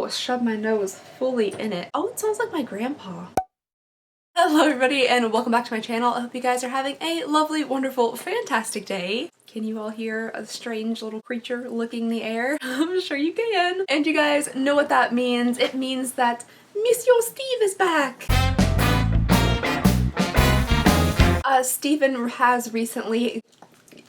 Oh, shove my nose fully in it. Oh, it smells like my grandpa. Hello everybody and welcome back to my channel. I hope you guys are having a lovely, wonderful, fantastic day. Can you all hear a strange little creature licking the air? I'm sure you can. And you guys know what that means. It means that Monsieur Steve is back. Steven has recently...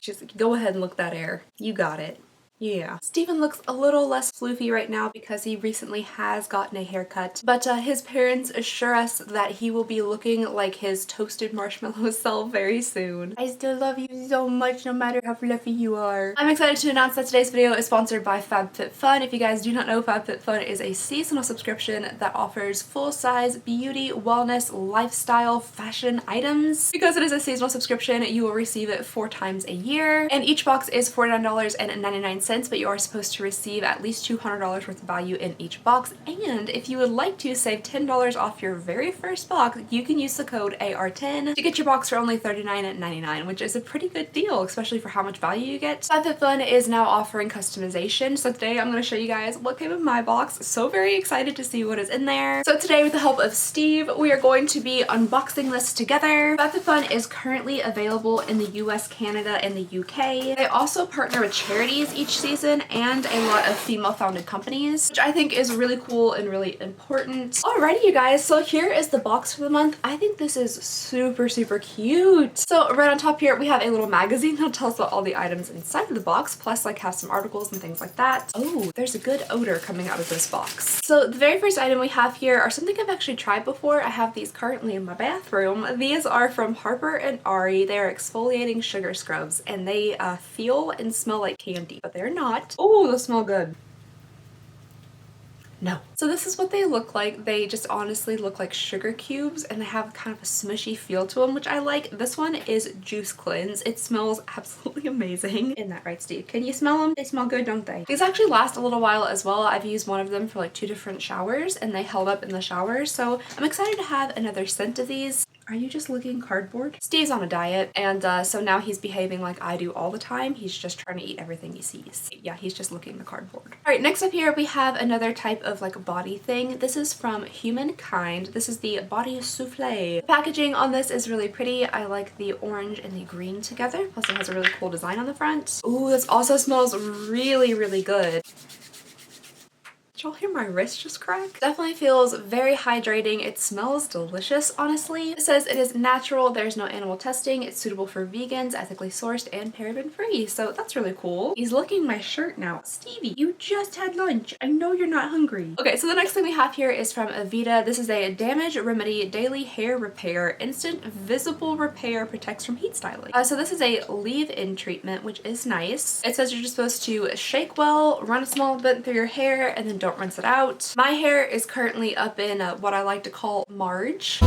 Just go ahead and look that air. You got it. Yeah. Steven looks a little less floofy right now because he recently has gotten a haircut, but his parents assure us that he will be looking like his toasted marshmallow self very soon. I still love you so much no matter how fluffy you are. I'm excited to announce that today's video is sponsored by FabFitFun. If you guys do not know, FabFitFun is a seasonal subscription that offers full-size beauty, wellness, lifestyle, fashion items. Because it is a seasonal subscription, you will receive it 4 times a year, and each box is $49.99. But you are supposed to receive at least $200 worth of value in each box, and if you would like to save $10 off your very first box, you can use the code AR10 to get your box for only $39.99, which is a pretty good deal, especially for how much value you get. FabFitFun is now offering customization, so today I'm going to show you guys what came in my box. So very excited to see what is in there. So today, with the help of Steve, we are going to be unboxing this together. FabFitFun is currently available in the US, Canada, and the UK. They also partner with charities each season and a lot of female-founded companies, which I think is really cool and really important. Alrighty, you guys, so here is the box for the month. I think this is super, super cute. So right on top here, we have a little magazine that'll tell us about all the items inside of the box, plus like have some articles and things like that. Oh, there's a good odor coming out of this box. So the very first item we have here are something I've actually tried before. I have these currently in my bathroom. These are from Harper and Ari. They are exfoliating sugar scrubs, and they feel and smell like candy, but they're not. Oh, those smell good. No. So this is what they look like. They just honestly look like sugar cubes, and they have kind of a smushy feel to them, which I like. This one is Juice Cleanse. It smells absolutely amazing. Isn't that right, Steve? Can you smell them? They smell good, don't they? These actually last a little while as well. I've used one of them for like 2 different showers, and they held up in the shower, so I'm excited to have another scent of these. Are you just licking cardboard? Steve's on a diet, and so now he's behaving like I do all the time. He's just trying to eat everything he sees. Yeah, he's just licking the cardboard. Alright, next up here we have another type of like body thing. This is from Humankind. This is the Body Souffle. The packaging on this is really pretty. I like the orange and the green together. Plus it has a really cool design on the front. Ooh, this also smells really, really good. Did y'all hear my wrist just crack? Definitely feels very hydrating. It smells delicious, honestly. It says it is natural, there's no animal testing, it's suitable for vegans, ethically sourced, and paraben free. So that's really cool. He's licking my shirt now. Stevie, you just had lunch. I know you're not hungry. Okay, so the next thing we have here is from Avita. This is a Damage Remedy Daily Hair Repair. Instant Visible Repair, protects from heat styling. So this is a leave-in treatment, which is nice. It says you're just supposed to shake well, run a small bit through your hair, and then don't rinse it out. My hair is currently up in what I like to call Marge.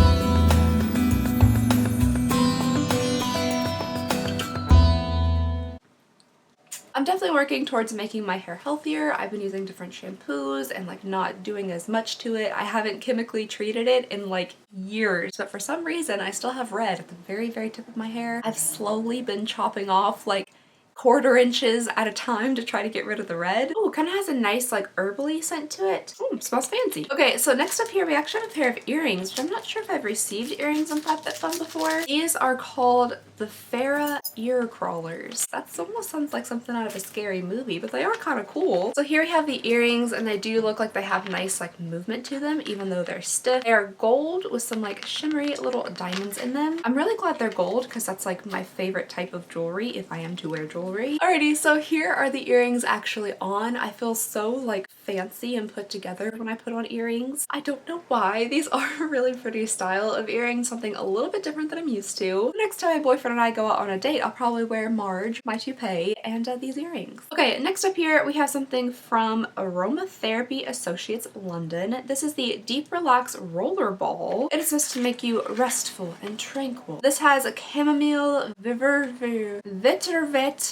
I'm definitely working towards making my hair healthier. I've been using different shampoos and like not doing as much to it. I haven't chemically treated it in like years, but for some reason I still have red at the very, very tip of my hair. I've slowly been chopping off like 1/4 inches at a time to try to get rid of the red. Oh, kind of has a nice like herbally scent to it. Oh, smells fancy. Okay, so next up here we actually have a pair of earrings, which I'm not sure if I've received earrings on FabFitFun before. These are called the Farah Ear Crawlers. That almost sounds like something out of a scary movie, but they are kind of cool. So here we have the earrings, and they do look like they have nice like movement to them, even though they're stiff. They are gold with some like shimmery little diamonds in them. I'm really glad they're gold because that's like my favorite type of jewelry if I am to wear jewelry. Alrighty, so here are the earrings actually on. I feel so like fancy and put together when I put on earrings. I don't know why. These are a really pretty style of earrings, something a little bit different than I'm used to. Next time my boyfriend and I go out on a date, I'll probably wear Marge, my toupee, and these earrings. Okay, next up here we have something from Aromatherapy Associates London. This is the Deep Relax Roller Ball. It is supposed to make you restful and tranquil. This has a chamomile, vetiver,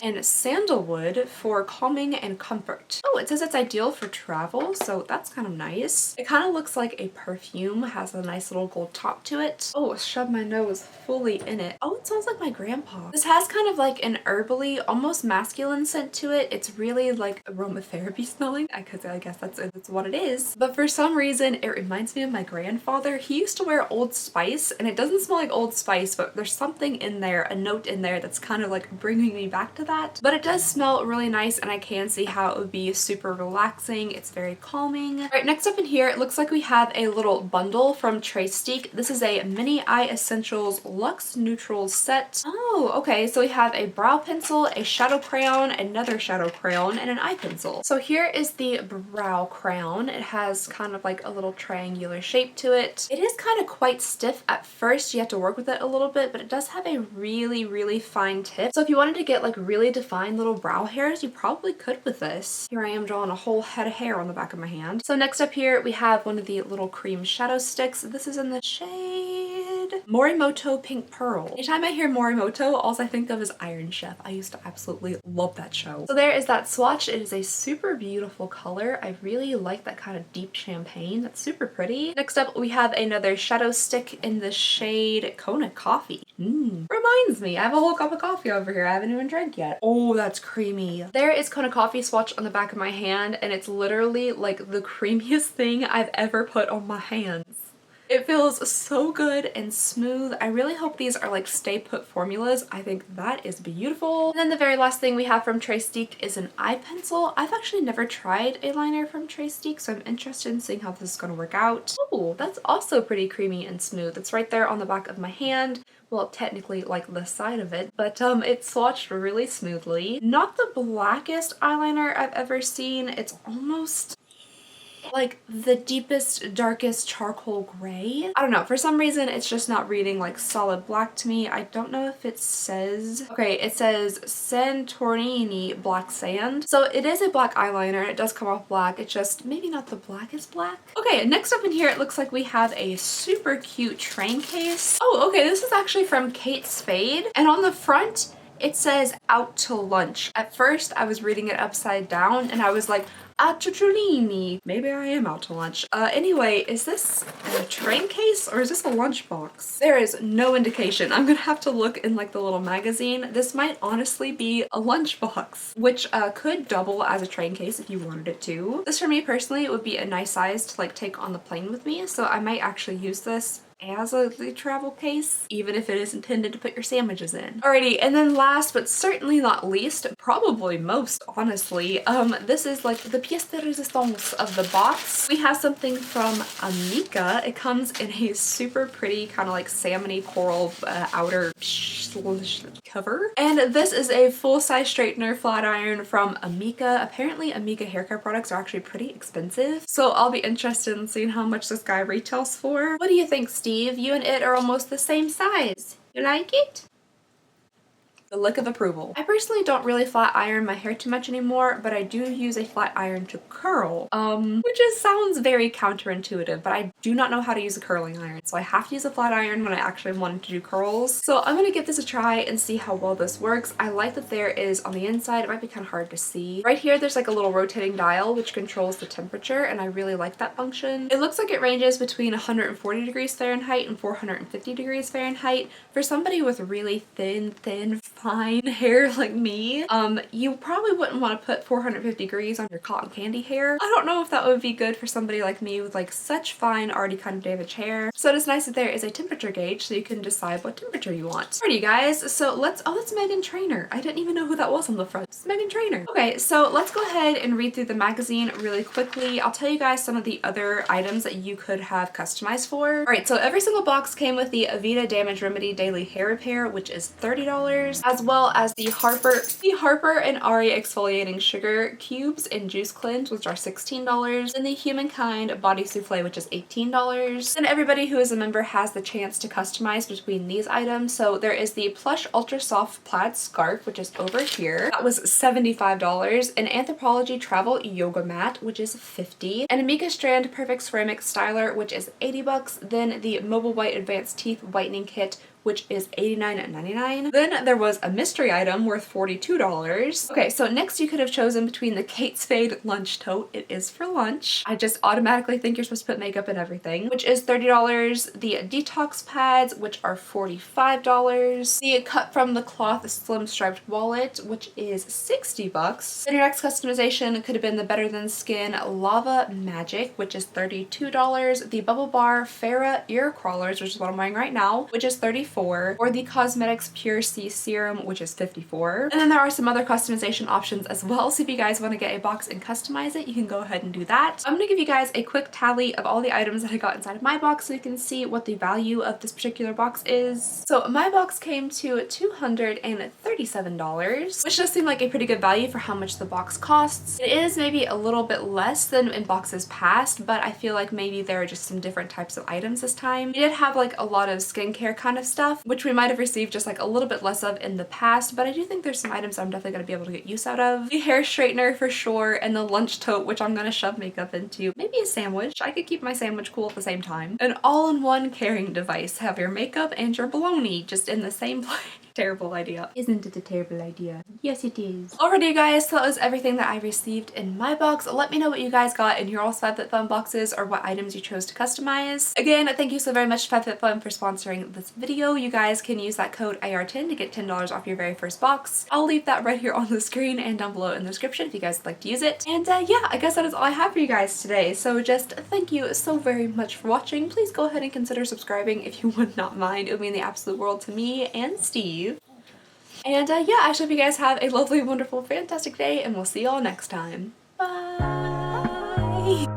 and sandalwood for calming and comfort. Oh, it says it's ideal for travel, so that's kind of nice. It kind of looks like a perfume, has a nice little gold top to it. Oh, shove my nose fully in it. Oh, it smells like my grandpa. This has kind of like an herbally, almost masculine scent to it. It's really like aromatherapy smelling, because I guess that's what it is. But for some reason, it reminds me of my grandfather. He used to wear Old Spice, and it doesn't smell like Old Spice, but there's something in there, a note in there that's kind of like bringing me back to that. But it does smell really nice, and I can see how it would be super relaxing. It's very calming. All right, next up in here, it looks like we have a little bundle from Traystique. This is a Mini Eye Essentials Luxe Neutrals set. Oh, okay, so we have a brow pencil, a shadow crayon, another shadow crayon, and an eye pencil. So here is the brow crayon. It has kind of like a little triangular shape to it. It is kind of quite stiff at first. You have to work with it a little bit, but it does have a really fine tip. So if you wanted to get like really defined little brow hairs, you probably could with this. Here I am drawing a whole head of hair on the back of my hand. So next up here, we have one of the little cream shadow sticks. This is in the shade Morimoto Pink Pearl. Anytime I hear Morimoto, all I think of is Iron Chef. I used to absolutely love that show. So there is that swatch. It is a super beautiful color. I really like that kind of deep champagne. That's super pretty. Next up, we have another shadow stick in the shade Kona Coffee. Reminds me, I have a whole cup of coffee over here I haven't even drank yet. Oh, that's creamy. There is Kona Coffee swatch on the back of my hand, and it's literally like the creamiest thing I've ever put on my hands. It feels so good and smooth. I really hope these are like stay put formulas. I think that is beautiful. And then the very last thing we have from Traystique is an eye pencil. I've actually never tried a liner from Traystique, so I'm interested in seeing how this is going to work out. Oh, that's also pretty creamy and smooth. It's right there on the back of my hand. Well, technically like the side of it, but it's swatched really smoothly. Not the blackest eyeliner I've ever seen. It's almost like the deepest, darkest charcoal gray. I don't know, for some reason it's just not reading like solid black to me. I don't know if it says, okay, it says Santorini Black Sand. So it is a black eyeliner, it does come off black, it's just maybe not the blackest black. Okay, next up in here it looks like we have a super cute train case. Oh, okay, this is actually from Kate Spade, and on the front it says out to lunch. At first I was reading it upside down and I was like, Ciucciolini. Maybe I am out to lunch. Anyway, is this a train case or is this a lunchbox? There is no indication. I'm gonna have to look in like the little magazine. This might honestly be a lunchbox, which could double as a train case if you wanted it to. This for me personally, it would be a nice size to like take on the plane with me, so I might actually use this as a travel case, even if it is intended to put your sandwiches in. Alrighty, and then last but certainly not least, probably most honestly, this is like the pièce de résistance of the box. We have something from Amica. It comes in a super pretty kind of like salmony coral outer cover. And this is a full-size straightener flat iron from Amica. Apparently Amica haircare products are actually pretty expensive, so I'll be interested in seeing how much this guy retails for. What do you think, Steve? You and it are almost the same size. You like it? The lick of approval. I personally don't really flat iron my hair too much anymore, but I do use a flat iron to curl, which sounds very counterintuitive, but I do not know how to use a curling iron, so I have to use a flat iron when I actually wanted to do curls. So I'm gonna give this a try and see how well this works. I like that there is on the inside, it might be kind of hard to see. Right here there's like a little rotating dial which controls the temperature, and I really like that function. It looks like it ranges between 140 degrees Fahrenheit and 450 degrees Fahrenheit. For somebody with really thin, fine hair like me, you probably wouldn't want to put 450 degrees on your cotton candy hair. I don't know if that would be good for somebody like me with like such fine, already kind of damaged hair. So it is nice that there is a temperature gauge so you can decide what temperature you want. Alrighty guys, so let's, oh, that's Meghan Trainor. I didn't even know who that was on the front. It's Meghan Trainor. Okay, so let's go ahead and read through the magazine really quickly. I'll tell you guys some of the other items that you could have customized for. Alright, so every single box came with the Aveda Damage Remedy Daily Hair Repair, which is $30, as well as the Harper and Ari Exfoliating Sugar Cubes in Juice Cleanse, which are $16, and the Humankind Body Souffle, which is $18. And everybody who is a member has the chance to customize between these items. So there is the Plush Ultra Soft Plaid Scarf, which is over here. That was $75. An Anthropology Travel Yoga Mat, which is $50. An Amika Strand Perfect Ceramic Styler, which is $80. Then the Mobile White Advanced Teeth Whitening Kit, which is $89.99. Then there was a mystery item worth $42. Okay, so next you could have chosen between the Kate Spade lunch tote. It is for lunch. I just automatically think you're supposed to put makeup in everything, which is $30. The detox pads, which are $45. The cut from the cloth slim striped wallet, which is $60. Then your next customization could have been the Better Than Skin Lava Magic, which is $32. The Bubble Bar Farah ear crawlers, which is what I'm wearing right now, which is $34. Or the Cosmetics Pure C Serum, which is $54. And then there are some other customization options as well, so if you guys want to get a box and customize it, you can go ahead and do that. I'm going to give you guys a quick tally of all the items that I got inside of my box so you can see what the value of this particular box is. So my box came to $237, which does seem like a pretty good value for how much the box costs. It is maybe a little bit less than in boxes past, but I feel like maybe there are just some different types of items this time. We did have like a lot of skincare kind of stuff, which we might have received just like a little bit less of in the past, but I do think there's some items I'm definitely going to be able to get use out of. The hair straightener for sure, and the lunch tote, which I'm going to shove makeup into. Maybe a sandwich. I could keep my sandwich cool at the same time. An all-in-one carrying device. Have your makeup and your bologna just in the same place. Terrible idea. Isn't it a terrible idea? Yes, it is. Alrighty, you guys, so that was everything that I received in my box. Let me know what you guys got in your all FabFitFun boxes or what items you chose to customize. Again, thank you so very much to FabFitFun for sponsoring this video. You guys can use that code AR10 to get $10 off your very first box. I'll leave that right here on the screen and down below in the description if you guys would like to use it. And yeah, I guess that is all I have for you guys today. So just thank you so very much for watching. Please go ahead and consider subscribing if you would not mind. It would mean the absolute world to me and Steve. And yeah, I hope you guys have a lovely, wonderful, fantastic day, and we'll see y'all next time. Bye!